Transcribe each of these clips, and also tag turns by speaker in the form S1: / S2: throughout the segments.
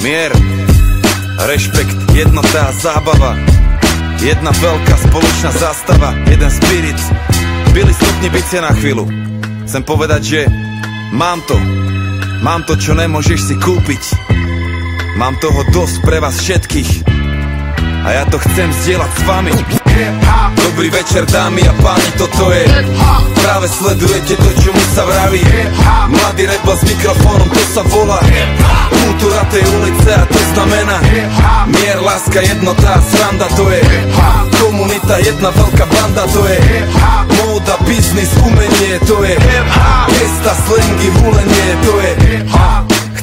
S1: Mier, rešpekt, jednota a zábava. Jedna veľká spoločná zástava, jeden spirit. Byli stopni bicie na chvíľu. Chcem povedať, že mám to, čo nemôžeš si kúpiť. Mám toho dosť pre vás všetkých a ja to chcem zdieľať s vami. Dobrý večer, dámy a páni, toto je práve sledujete to, čomu sa vraví mladý rebel s mikrofónom, to sa volá kultúra tej ulice a to znamená mier, láska, jednota a sranda, to je komunita, jedna veľká banda, to je móda, biznis, umenie, to je gesta, slangy, hulenie, to je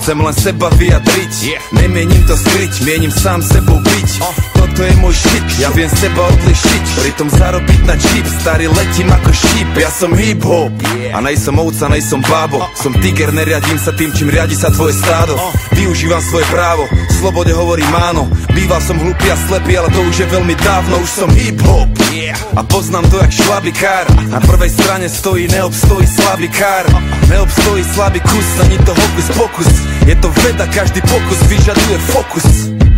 S1: chcem len seba vyjadriť, nemienim to skryť, mienim sám sebou byť. Toto je môj shit, ja viem seba odlišiť, pritom zarobiť na čip, starý letím ako šíp. Ja som hip-hop a nejsom ovca, nejsom bábo. Som tiger, neriadím sa tým, čím riadi sa tvoje stádo. Využívam svoje právo, slobode hovorím áno. Býval som hlupý a slepý, ale to už je veľmi dávno. Už som hip-hop a poznám to jak šlabikár. Na prvej strane stojí, neobstojí slabý kár. Neobstojí slabý kus, ani to hokus pokus. Je to veda, každý pokus vyžaduje fokus.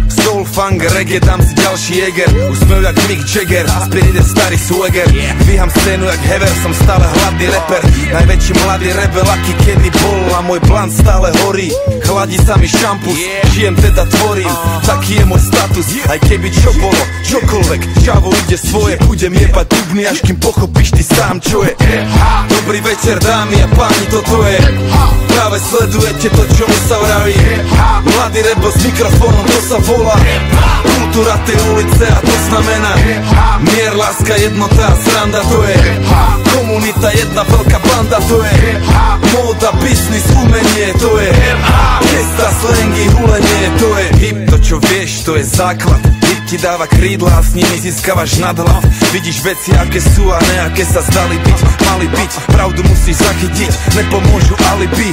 S1: Soul, funk, reggae, dám si ďalší Jäger. Úsmev jak Mick Jagger, spirit je starý swagger. Dvíham scénu jak Hever, som stále hladný rapper. Najväčší mladý rebel, aký kedy bol. A môj blunt stále horí, chladí sa mi šampus. Žijem teda tvorím, taký je môj status. Aj keby čo bolo, čokoľvek, čavo ide svoje. Budem jebať dubny, až kým pochopíš ty sám, čo je. Dobrý večer, dámy a páni, toto je práve sledujete to, čomu sa vraví mladý rebel s mikrofónom, to sa volá kultúra tej ulice a to znamená mier, láska, jednota a sranda, to je komunita, jedna veľká banda, to je móda, biznis, umenie, to je gesta, slangy, hulenie, to je hip, to čo vieš, to je základ. Hip ti dáva krídla a s nimi získavaš nadhľad. Vidíš veci, aké sú a ne aké sa zdali byť, mali byť. Pravdu musíš zachytiť, nepomôžu alibi.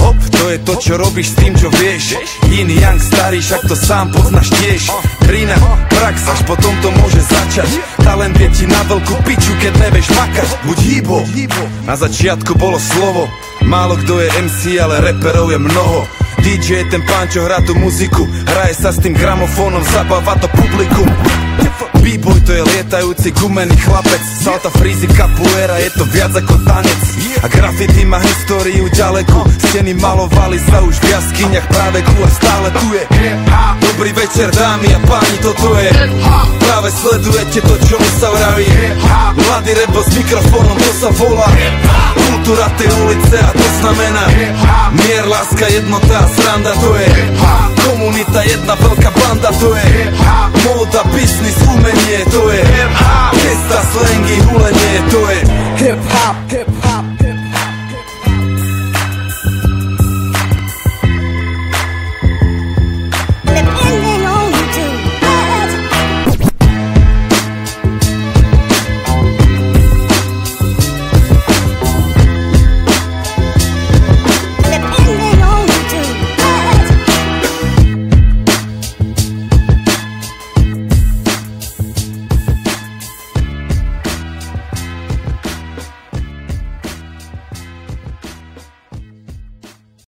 S1: Hop, to je to, čo robíš s tým, čo vieš. Yin, yang, starý, však to sám poznáš tiež. Krina, prax, až potom to môže začať. Talent je ti na veľkú piču, keď nevieš makať. Buď hip-hop. Na začiatku bolo slovo, málo kto je MC, ale reperov je mnoho. DJ je ten pán, čo hrá tú muziku, hraje sa s tým gramofónom, zabáva to publikum. B-boy to je lietajúci gumený chlapec, salta, frízy, capoeira, je to viac ako tanec. A graffiti má históriu ďalekú, steny malovali sa už v jaskyniach práveku a stále tu je. Dobrý večer, dámy a páni, toto je práve sledujete to, čomu sa vraví mladý rebel s mikrofónom, to sa volá kultúra tej ulice a to znamená mier, láska, jednota a sranda, to je komunita, jedna veľká banda, to je móda, biznis, umenie, to je gesta, slangy, hulenie, to je hip-hop, hip-hop.